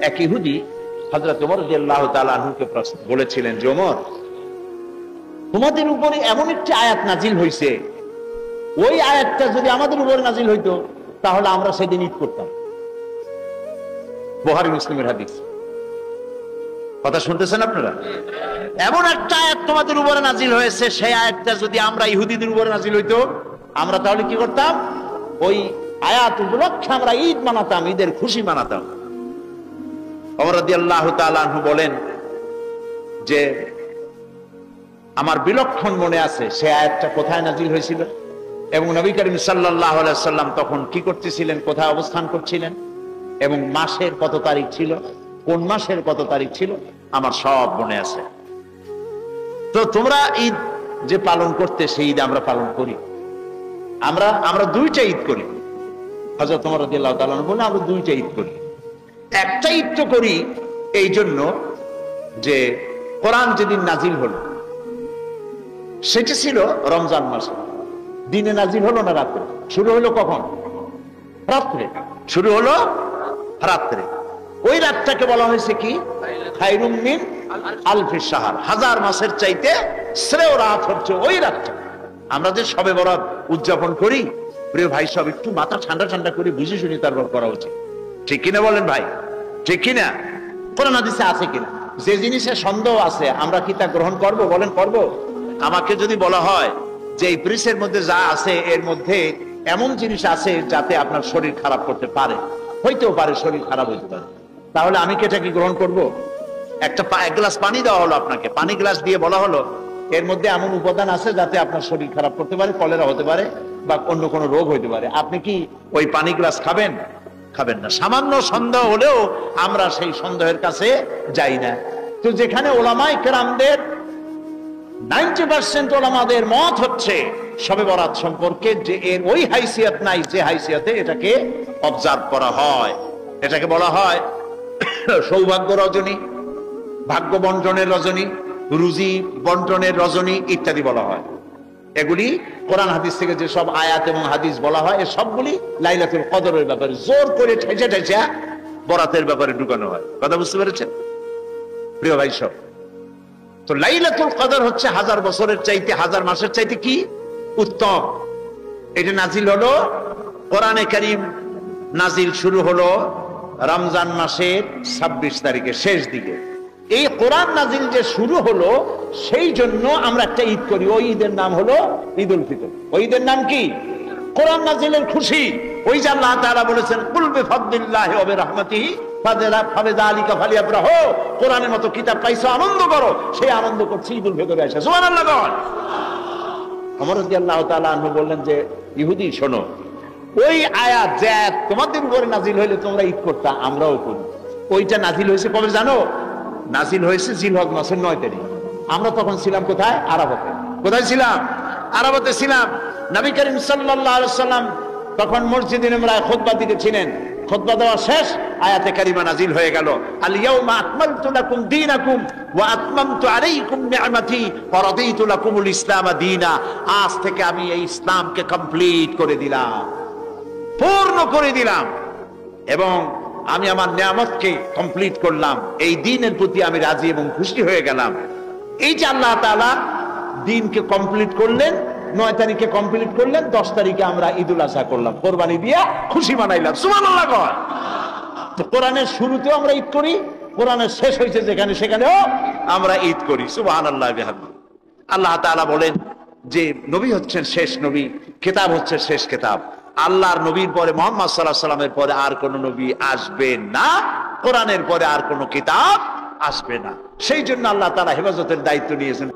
এক ইহুদি হযরত ওমর রাদিয়াল্লাহু তাআলা আনহুকে বলেছিলেন যে ওমর, তোমাদের উপরে এমন একটি আয়াত নাজিল হয়েছে, ওই আয়াতটা যদি আমাদের উপরে নাজিল হইতো তাহলে আমরা সেদিন ঈদ করতাম। বুখারী মুসলিমের হাদিস। কথা শুনতেছেন আপনারা? এমন একটা আয়াত তোমাদের উপরে নাজিল হয়েছে, সেই আয়াতটা যদি আমরা ইহুদিদের উপরে নাজিল হইতো আমরা তাহলে কি করতাম? ওই আয়াত উপলক্ষে আমরা ঈদ মানাতাম, ঈদের খুশি মানাতাম। ওমর রাদিয়াল্লাহু তাআলা আনহু বলেন যে আমার বিলক্ষণ মনে আছে সেই আয়াতটা কোথায় নাজিল হয়েছিল এবং নবী করিম সাল্লাল্লাহু আলাইহি ওয়াসাল্লাম তখন কি করতেছিলেন, কোথায় অবস্থান করছিলেন এবং মাসের কত তারিখ ছিল, কোন মাসের কত তারিখ ছিল, আমার সব মনে আছে। তো তোমরা ঈদ যে পালন করতে, সেই ঈদ আমরা পালন করি। আমরা দুইটা ঈদ করি। হযরত ওমর রাদিয়াল্লাহু তাআলা বলেন আমরা দুইটা ঈদ করি। একটা ঈদ তো করি এই জন্য যে কোরআন যেদিন নাজিল হলো সেটা ছিল রমজান মাসে। দিনে নাজিল হলো না রাত্রে? শুরু হলো কখন? রাত্রে। শুরু হলো রাত্রে। ওই রাতটাকে বলা হয়েছে কি? খায়রুম মিন আলফি শাহর, হাজার মাসের চাইতে শ্রেয় রাত হচ্ছে ওই রাতটা। আমরা যে শবে বরাত উদযাপন করি, প্রিয় ভাই, সব একটু মাথা ঠান্ডা ঠান্ডা করে বুঝে শুনি তারপর করা উচিত। ঠিক কিনা বলেন ভাই? ঠিক কিনা? কোরআন হাদিসে আছে কিনা? যে জিনিসের সন্দেহ আছে আমরা কি তা গ্রহণ করব? বলেন করব? আমাকে যদি বলা হয় যে এই প্রেসের মধ্যে যা আছে এর মধ্যে এমন জিনিস আছে যাতে আপনার শরীর খারাপ করতে পারে, হইতেও পারে শরীর খারাপ হইতে পারে, তাহলে আমি কি এটা কি গ্রহণ করব? এক গ্লাস পানি দেওয়া হলো আপনাকে, পানি গ্লাস দিয়ে বলা হলো এর মধ্যে এমন উপাদান আছে যাতে আপনার শরীর খারাপ করতে পারে, কলেরা হতে পারে বা অন্য কোনো রোগ হইতে পারে, আপনি কি ওই পানি গ্লাস খাবেন? খাবেন না। সামান্য সন্দেহ হলেও আমরা সেই সন্দেহের কাছে যাই না। তো যেখানে ওলামায়ে কেরামদের 90% ওলামাদের মত হচ্ছে শবে বরাত সম্পর্কে যে এর ওই হাইসিয়ত নাই যে হাইসিয়তে এটাকে অবজার্ভ করা হয়। এটাকে বলা হয় সৌভাগ্য রজনী, ভাগ্য বন্টনের রজনী, রুজি বন্টনের রজনী ইত্যাদি বলা হয়। এগুলি কোরআন হাদিস থেকে যে সব আয়াত এবং হাদিস বলা হয় এর সবগুলি লাইলাতুল কদরের ব্যাপারে জোর করে ঠেসা ঠেসা বরাতের ব্যাপারে ঢুকানো হয়। কথা বুঝতে পেরেছেন প্রিয় ভাই সব? তো লাইলাতুল কদর হচ্ছে হাজার বছরের চাইতে, হাজার মাসের চাইতে কি উত্তম। এটা নাজিল হলো, কোরআনে কারীম নাজিল শুরু হলো রমজান মাসের 26 তারিখে শেষ দিকে। এই কোরআন নাজিল যে শুরু হলো সেই জন্য আমরা একটা ঈদ করি। ওই ঈদের নাম হলো ঈদ উল ফিতর। ওই ঈদের নাম কি? কোরআন নাজিলের খুশি। ওই যে আল্লাহ তাআলা বলেছেন কুল বিফাদলিল্লাহি ওয়া বিরহমাতিহি ফাবিযালিকা ফালিয়াফরাহু, কোরআনের মতো কিতাব পাইছো আনন্দ করো। সেই আনন্দ করছি ঈদ উল ফিতরে এসে। সুবহানাল্লাহ বল। ওমর রাদিয়াল্লাহু তাআলা আনহু বললেন যে ইহুদি শোনো, ওই আয়াত যে তোমাদের উপরে নাজিল হইলে তোমরা ঈদ করতা, আমরাও করি। ওইটা নাজিল হয়েছে কবে জানো? নাজিল হয়েছে জিলহজ মাসের 9 তারিখ। আমরা তখন ছিলাম কোথায়? আরাফাতে। কোথায় ছিলাম? আরাফাতে ছিলাম। নবী করিম সাল্লাল্লাহু আলাইহি ওয়াসাল্লাম তখন মসজিদে নববীতে খুতবা দিতেছিলেন। খুতবা দেওয়া শেষ, আয়াতে কারিমা নাজিল হয়ে গেল। আল ইয়াউমা আকমালতু লাকুম দীনাকুম ওয়া আতমামতু আলাইকুম নি'মাতি ওয়া রাদিতু লাকুমুল ইসলাম দীনা। আজ থেকে আমি এই ইসলামকে কমপ্লিট করে দিলাম, পূর্ণ করে দিলাম এবং আমি আমার নিয়ামতকে কমপ্লিট করলাম। এই দ্বীনের প্রতি আমি রাজি এবং খুশি হয়ে গেলাম। এই যে আল্লাহ তাআলা দ্বীনকে কমপ্লিট করলেন, 9 তারিখে কমপ্লিট করলেন, 10 তারিখে আমরা ঈদুল আযহা করলাম, কোরবানি দিয়ে খুশি মানাইলাম। সুবহানাল্লাহ কর। তো কোরআনের শুরুতেও আমরা ঈদ করি, কোরআনের শেষ হয়েছে যেখানে সেখানেও আমরা ঈদ করি। সুবহানাল্লাহ বিহামদিহি। আল্লাহ তাআলা বলেন যে নবী হচ্ছেন শেষ নবী, কিতাব হচ্ছে শেষ কিতাব। আল্লাহর নবীর পরে মুহাম্মদ সাল্লাল্লাহু আলাইহি ওয়াসাল্লামের পরে আর কোন নবী আসবে না, কোরআনের পরে আর কোন কিতাব আসবে না। সেই জন্য আল্লাহ তাআলা হেফাজতের দায়িত্ব নিয়েছেন।